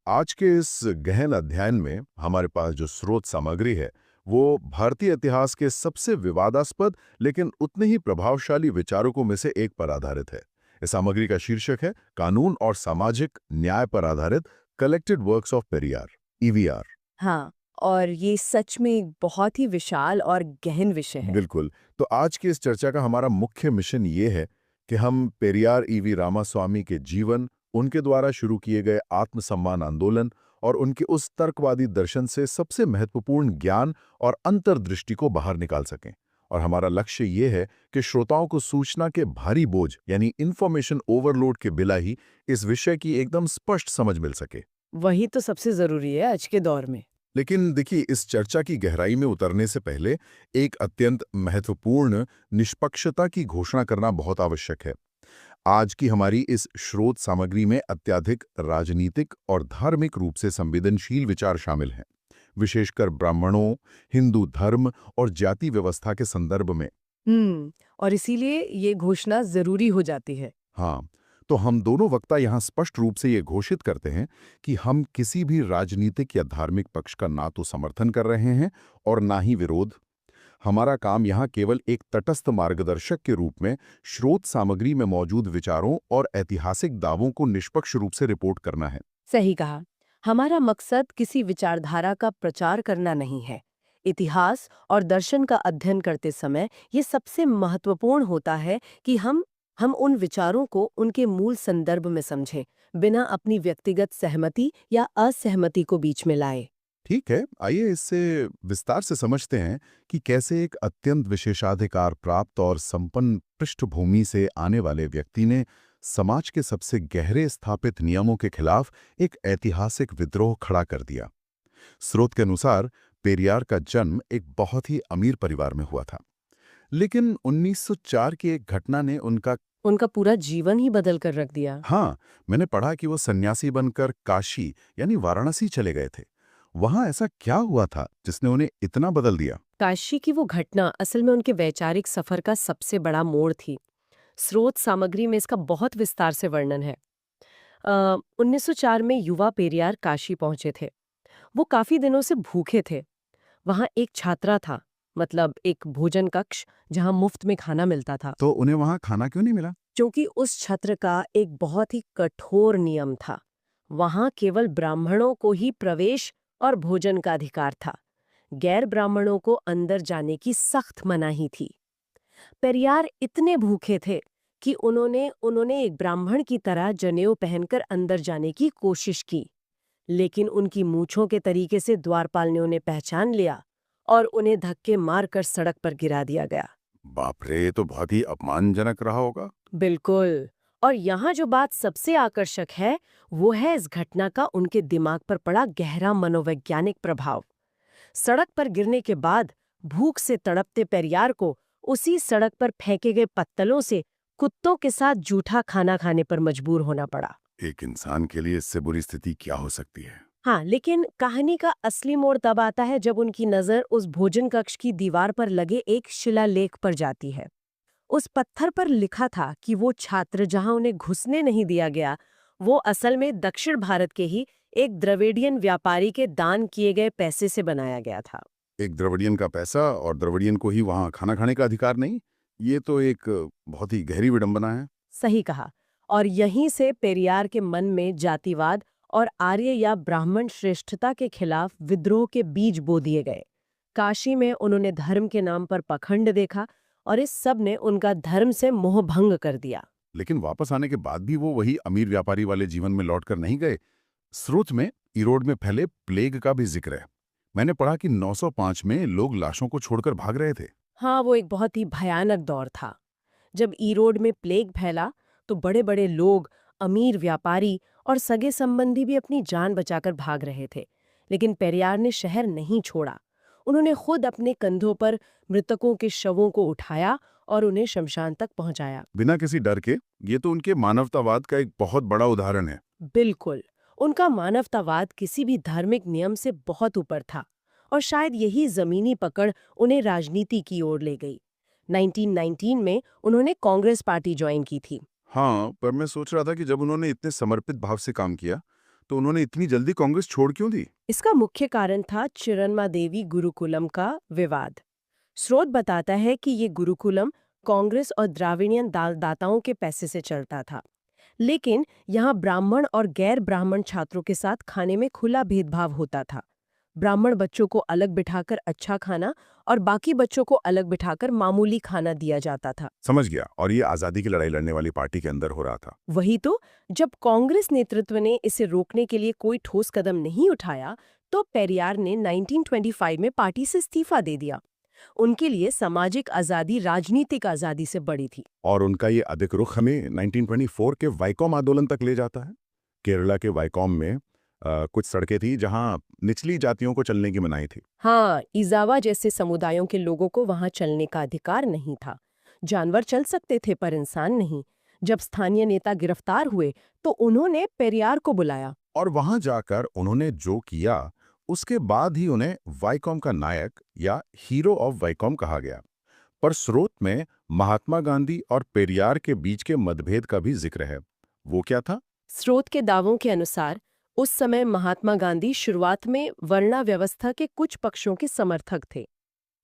आज के इस गहन अध्ययन में हमारे पास जो स्रोत सामग्री है वो भारतीय इतिहास के सबसे विवादास्पद लेकिन उतने ही प्रभावशाली विचारकों में से एक पर आधारित है। इस सामग्री का शीर्षक है कानून और सामाजिक न्याय पर आधारित collected works of Periyar, EVR. हाँ, और ये सच में एक बहुत ही विशाल और गहन विषय है। बिल्कुल। तो आज की इस चर्चा का हमारा मुख्य मिशन ये है कि हम पेरियार ईवी रामास्वामी के जीवन, उनके द्वारा शुरू किए गए आत्मसम्मान आंदोलन और उनके उस तर्कवादी दर्शन से सबसे महत्वपूर्ण ज्ञान और अंतर्दृष्टि को बाहर निकाल सकें। और हमारा लक्ष्य ये है कि श्रोताओं को सूचना के भारी बोझ यानी इंफॉर्मेशन ओवरलोड के बिना ही इस विषय की एकदम स्पष्ट समझ मिल सके। वही तो सबसे ज़रूरी है आज के दौर में। लेकिन देखिए, इस चर्चा की गहराई में उतरने से पहले एक अत्यंत महत्वपूर्ण निष्पक्षता की घोषणा करना बहुत आवश्यक है। आज की हमारी इस स्रोत सामग्री में अत्यधिक राजनीतिक और धार्मिक रूप से संवेदनशील विचार शामिल हैं, विशेषकर ब्राह्मणों, हिंदू धर्म और जाति व्यवस्था के संदर्भ में। और इसीलिए ये घोषणा ज़रूरी हो जाती है। हाँ, तो हम दोनों वक्ता यहाँ स्पष्ट रूप से ये घोषित करते हैं कि हम किसी भी राजनीतिक या धार्मिक पक्ष का ना तो समर्थन कर रहे हैं और ना ही विरोध। हमारा काम यहाँ केवल एक तटस्थ मार्गदर्शक के रूप में स्रोत सामग्री में मौजूद विचारों और ऐतिहासिक दावों को निष्पक्ष रूप से रिपोर्ट करना है। सही कहा। हमारा मकसद किसी विचारधारा का प्रचार करना नहीं है। इतिहास और दर्शन का अध्ययन करते समय ये सबसे महत्वपूर्ण होता है कि हम उन विचारों को उनके मूल संदर्भ में समझें, बिना अपनी व्यक्तिगत सहमति या असहमति को बीच में लाए। ठीक है, आइए इससे विस्तार से समझते हैं कि कैसे एक अत्यंत विशेषाधिकार प्राप्त और संपन्न पृष्ठभूमि से आने वाले व्यक्ति ने समाज के सबसे गहरे स्थापित नियमों के खिलाफ एक ऐतिहासिक विद्रोह खड़ा कर दिया। स्रोत के अनुसार पेरियार का जन्म एक बहुत ही अमीर परिवार में हुआ था, लेकिन 1904 की एक घटना ने उनका उनका पूरा जीवन ही बदल कर रख दिया। हाँ, मैंने पढ़ा कि वो सन्यासी बनकर काशी यानी वाराणसी चले गए थे। वहां ऐसा क्या हुआ था जिसने उन्हें इतना बदल दिया? काशी की वो घटना असल में उनके वैचारिक सफर का सबसे बड़ा मोड़ थी। स्रोत सामग्री में इसका बहुत विस्तार से वर्णन है। 1904 में युवा पेरियार काशी पहुंचे थे। वो काफी दिनों से भूखे थे। वहां एक छात्रा था, मतलब एक भोजन कक्ष जहां मुफ्त में खाना मिलता था। तो उन्हें वहां खाना क्यों नहीं मिला? क्योंकि उस छत्र का एक बहुत ही कठोर नियम था। वहां केवल ब्राह्मणों को ही प्रवेश और भोजन का अधिकार था। गैर ब्राह्मणों को अंदर जाने की सख्त मनाही थी। पेरियार इतने भूखे थे कि उन्होंने उन्होंने एक ब्राह्मण की तरह जनेऊ पहनकर अंदर जाने की कोशिश की, लेकिन उनकी मूंछों के तरीके से द्वारपाल ने उन्हें पहचान लिया और उन्हें धक्के मारकर सड़क पर गिरा दिया गया। बाप रे, ये तो बहुत ही अपमानजनक रहा होगा। बिल्कुल। और यहाँ जो बात सबसे आकर्षक है, वो है इस घटना का उनके दिमाग पर पड़ा गहरा मनोवैज्ञानिक प्रभाव। सड़क पर गिरने के बाद भूख से तड़पते पेरियार को उसी सड़क पर फेंके गए पत्तलों से कुत्तों के साथ जूठा खाना खाने पर मजबूर होना पड़ा। एक इंसान के लिए इससे बुरी स्थिति क्या हो सकती है? हाँ, लेकिन कहानी का असली मोड़ तब आता है जब उनकी नजर उस भोजन कक्ष की दीवार पर लगे एक शिलालेख पर जाती है। उस पत्थर पर लिखा था कि वो छात्र जहां उन्हें घुसने नहीं दिया गया, वो असल में दक्षिण भारत के ही एक द्रविडियन व्यापारी के दान किए गए पैसे से बनाया गया था। एक द्रविडियन का पैसा और द्रविडियन को ही वहां खाना खाने का अधिकार नहीं? ये तो एक बहुत ही गहरी विडंबना है। सही कहा। और यहीं से पेरियार के मन में जातिवाद और आर्य या ब्राह्मण श्रेष्ठता के खिलाफ विद्रोह के बीज बो दिए गए। काशी में उन्होंने धर्म के नाम पर पाखंड देखा और इस सब ने उनका धर्म से मोह भंग कर दिया। लेकिन वापस आने के बाद भी वो वही अमीर व्यापारी वाले जीवन में लौटकर नहीं गए। स्रोत में इरोड में फैले प्लेग का भी जिक्र है। मैंने पढ़ा कि 905 में लोग लाशों को छोड़कर भाग रहे थे। हाँ, वो एक बहुत ही भयानक दौर था। जब ईरोड में प्लेग फैला तो बड़े-बड़े लोग, अमीर व्यापारी और सगे संबंधी भी अपनी जान बचाकर भाग रहे थे। लेकिन पेरियार ने शहर नहीं छोड़ा। उन्होंने खुद अपने कंधों पर मृतकों के शवों को उठाया और उन्हें शमशान तक पहुंचाया। बिना किसी डर के। ये तो उनके मानवतावाद का एक बहुत बड़ा उदाहरण है। बिल्कुल। उनका मानवतावाद किसी भी धार्मिक नियम से बहुत ऊपर था और शायद यही जमीनी पकड़ उन्हें राजनीति की ओर ले गई। 1919 में उन्होंने कांग्रेस पार्टी ज्वाइन की थी। हाँ, पर मैं सोच रहा था कि जब उन्होंने इतने समर्पित भाव से काम किया, तो उन्होंने इतनी जल्दी कांग्रेस छोड़ क्यों दी? इसका मुख्य कारण था चिरन्मा देवी गुरुकुलम का विवाद। स्रोत बताता है कि ये गुरुकुलम कांग्रेस और द्राविडियन दाताओं के पैसे से चलता था, लेकिन यहाँ ब्राह्मण और गैर ब्राह्मण छात्रों के साथ खाने में खुला भेदभाव होता था। ब्राह्मण बच्चों को अलग बिठाकर अच्छा खाना और बाकी बच्चों को अलग बिठाकर मामूली खाना दिया जाता था। समझ गया। और ये आजादी की लड़ाई लड़ने वाली पार्टी के अंदर हो रहा था। वही तो, जब कांग्रेस नेतृत्व ने इसे रोकने के लिए कोई ठोस कदम नहीं उठाया, तो पेरियार ने 1925 में पार्टी से इस्तीफा दे दिया। उनके लिए सामाजिक आजादी राजनीतिक आजादी से बड़ी थी। और उनका ये अधिक रुख हमें 1924 के वाइकॉम आंदोलन तक ले जाता है। केरला के वाइकॉम में कुछ सड़कें थी जहां निचली जातियों को चलने की मनाही थी। हाँ, इजावा जैसे समुदायों के लोगों को वहां चलने का अधिकार नहीं था। जानवर चल सकते थे पर इंसान नहीं। जब स्थानीय नेता गिरफ्तार हुए तो उन्होंने पेरियार को बुलाया। और वहां जाकर उन्होंने जो किया, उसके बाद ही उन्हें वाइकॉम का नायक या हीरो ऑफ वाइकॉम कहा गया। पर स्रोत में महात्मा गांधी और पेरियार के बीच के मतभेद का भी जिक्र है। वो क्या था? स्रोत के दावों के अनुसार उस समय महात्मा गांधी शुरुआत में वर्णा व्यवस्था के कुछ पक्षों के समर्थक थे।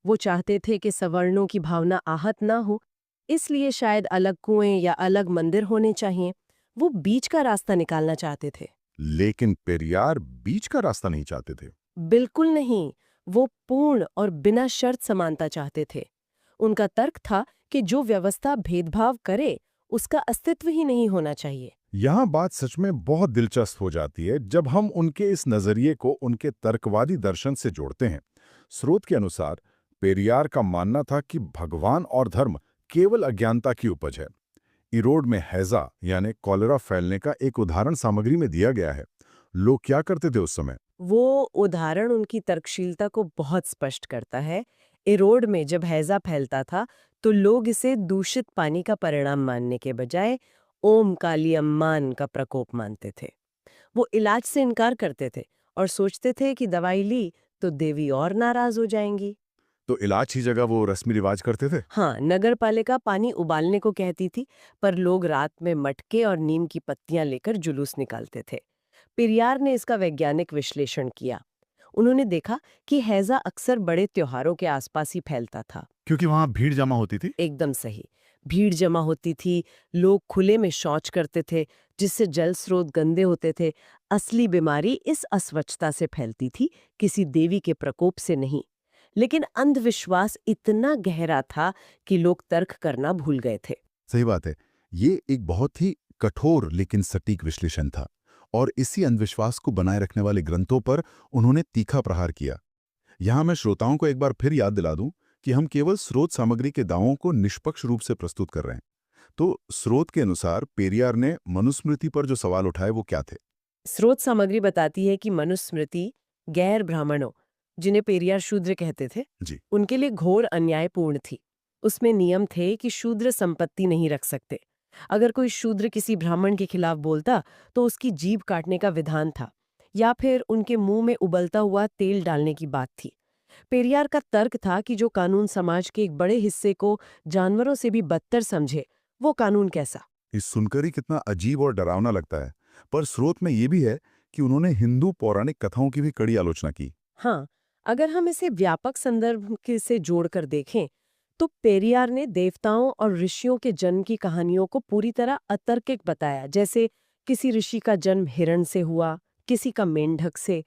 वो चाहते थे कि सवर्णों की भावना आहत ना हो, इसलिए शायद अलग कुएं या अलग मंदिर होने चाहिए। वो बीच का रास्ता निकालना चाहते थे। लेकिन पेरियार बीच का रास्ता नहीं चाहते थे। बिल्कुल नहीं, वो पूर्ण और बिना शर्त समानता चाहते थे। उनका तर्क था कि जो व्यवस्था भेदभाव करे उसका अस्तित्व ही नहीं होना चाहिए। यहाँ बात सच में बहुत दिलचस्प हो जाती है जब हम उनके इस नजरिए को उनके तर्कवादी दर्शन से जोड़ते हैं। स्रोत के अनुसार पेरियार का मानना था कि भगवान और धर्म केवल अज्ञानता की उपज है। इरोड में हैजा यानी कॉलेरा फैलने का एक उदाहरण सामग्री में दिया गया है। लोग क्या करते थे उस समय? वो उदाहरण उनकी तर्कशीलता को बहुत स्पष्ट करता है। इरोड में जब हैजा फैलता था तो लोग इसे दूषित पानी का परिणाम मानने के बजाय ओम काली अम्मान का प्रकोप मानते थे। वो इलाज से इनकार करते थे और सोचते थे कि दवाई ली तो देवी और नाराज हो जाएंगी। तो इलाज की जगह वो रस्मी रिवाज करते थे। हाँ, नगर पालिका पानी उबालने को कहती थी, पर लोग रात में मटके और नीम की पत्तियां लेकर जुलूस निकालते थे। पेरियार ने इसका वैज्ञानिक विश्लेषण किया। उन्होंने देखा कि हैजा अक्सर बड़े त्योहारों के आसपास ही फैलता था। क्योंकि वहां भीड़ जमा होती थी। एकदम सही। भीड़ जमा होती थी, लोग खुले में शौच करते थे, जिससे जल स्रोत गंदे होते थे। असली बीमारी इस अस्वच्छता से फैलती थी, किसी देवी के प्रकोप से नहीं। लेकिन अंधविश्वास इतना गहरा था कि लोग तर्क करना भूल गए थे। सही बात है। ये एक बहुत ही कठोर लेकिन सटीक विश्लेषण था। और इसी अंधविश्वास को बनाए रखने वाले ग्रंथों पर उन्होंने तीखा प्रहार किया। यहाँ मैं श्रोताओं को एक बार फिर याद दिला दूं कि हम केवल स्रोत सामग्री के दावों को निष्पक्ष रूप से प्रस्तुत कर रहे हैं। तो स्रोत के अनुसार पेरियार ने मनुस्मृति पर जो सवाल उठाए वो क्या थे? स्रोत सामग्री बताती है कि मनुस्मृति गैर ब्राह्मणों, जिन्हें पेरियार शूद्र कहते थे, जी। उनके लिए घोर अन्यायपूर्ण थी। उसमें नियम थे कि शूद्र संपत्ति नहीं रख सकते। अगर कोई शूद्र किसी ब्राह्मण के खिलाफ बोलता तो उसकी जीभ काटने का विधान था, या फिर उनके मुंह में उबलता हुआ तेल डालने की बात थी। पेरियार का तर्क था कि जो कानून समाज के एक बड़े हिस्से को जानवरों से भी बदतर समझे, वो कानून कैसा। इस सुनकर ही कितना अजीब और डरावना लगता है। पर स्रोत में ये भी है कि उन्होंने हिंदू पौराणिक कथाओं की भी कड़ी आलोचना की। हाँ, अगर हम इसे व्यापक संदर्भ से जोड़कर देखें तो पेरियार ने देवताओं और ऋषियों के जन्म की कहानियों को पूरी तरह अतर्किक बताया, जैसे किसी ऋषि का जन्म हिरण से हुआ, किसी का मेंढक से।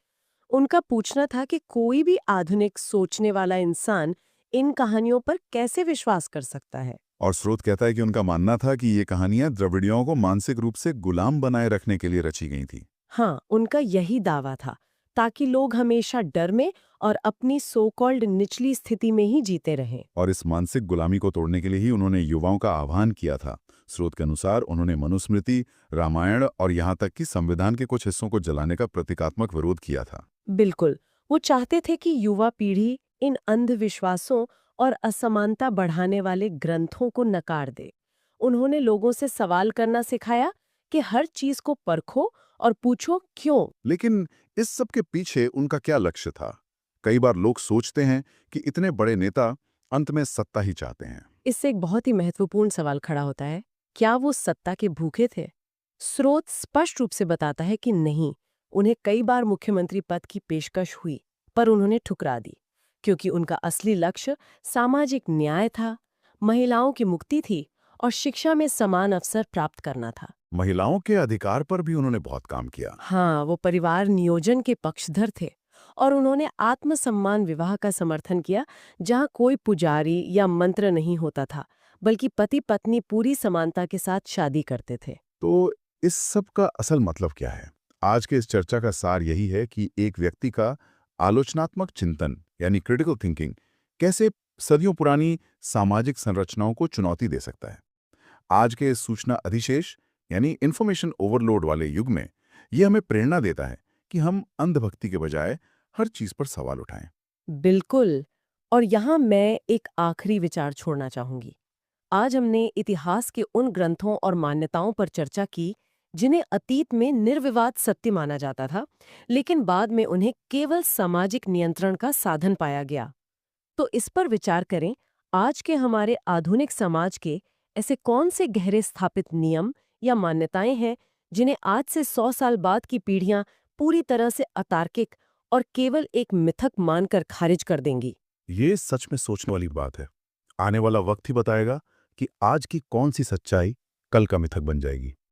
उनका पूछना था कि कोई भी आधुनिक सोचने वाला इंसान इन कहानियों पर कैसे विश्वास कर सकता है। और स्रोत कहता है कि उनका मानना था कि ये कहानियां द्रविड़ियों को मानसिक रूप से गुलाम बनाए रखने के लिए रची गई थी। हाँ, उनका यही दावा था, ताकि लोग हमेशा डर में और अपनी सो कॉल्ड निचली स्थिति में ही जीते रहें। और इस मानसिक गुलामी को तोड़ने के लिए ही उन्होंने युवाओं का आह्वान किया था। स्रोत के अनुसार उन्होंने मनुस्मृति, रामायण और यहाँ तक कि संविधान के कुछ हिस्सों को जलाने का प्रतीकात्मक विरोध किया था। बिल्कुल, वो चाहते थे कि युवा पीढ़ी इन अंधविश्वासों और असमानता बढ़ाने वाले ग्रंथों को नकार दे। उन्होंने लोगों से सवाल करना सिखाया कि हर चीज को परखो और पूछो क्यों। लेकिन इस सब के पीछे उनका क्या लक्ष्य था? कई बार लोग सोचते हैं कि इतने बड़े नेता अंत में सत्ता ही चाहते हैं। इससे एक बहुत ही महत्वपूर्ण सवाल खड़ा होता है, क्या वो सत्ता के भूखे थे? स्रोत स्पष्ट रूप से बताता है कि नहीं, उन्हें कई बार मुख्यमंत्री पद की पेशकश हुई, पर उन्होंने ठुकरा दी, क्योंकि उनका असली लक्ष्य सामाजिक न्याय था, महिलाओं की मुक्ति थी और शिक्षा में समान अवसर प्राप्त करना था। महिलाओं के अधिकार पर भी उन्होंने बहुत काम किया। हाँ, वो परिवार नियोजन के पक्षधर थे और उन्होंने आत्मसम्मान विवाह का समर्थन किया, जहाँ कोई पुजारी या मंत्र नहीं होता था, बल्कि पति पत्नी पूरी समानता के साथ शादी करते थे। तो इस सब का असल मतलब क्या है? आज के इस चर्चा का सार यही है कि एक व्यक्ति का आलोचनात्मक चिंतन यानी क्रिटिकल थिंकिंग कैसे सदियों पुरानी सामाजिक संरचनाओं को चुनौती दे सकता है। आज के इस सूचना अधिशेष यानी इंफॉर्मेशन ओवरलोड वाले युग में ये हमें प्रेरणा देता है कि हम अंधभक्ति के बजाय हर चीज पर सवाल उठाएं। बिल्कुल। और यहाँ मैं एक आखिरी विचार छोड़ना चाहूंगी। आज हमने इतिहास के उन ग्रंथों और मान्यताओं पर चर्चा की जिन्हें अतीत में निर्विवाद सत्य माना जाता था, लेकिन बाद में उन्हें केवल सामाजिक नियंत्रण का साधन पाया गया। तो इस पर विचार करें, आज के हमारे आधुनिक समाज के ऐसे कौन से गहरे स्थापित नियम या मान्यताएं हैं जिन्हें आज से 100 साल बाद की पीढ़ियां पूरी तरह से अतार्किक और केवल एक मिथक मानकर खारिज कर देंगी। ये सच में सोचने वाली बात है। आने वाला वक्त ही बताएगा कि आज की कौन सी सच्चाई कल का मिथक बन जाएगी।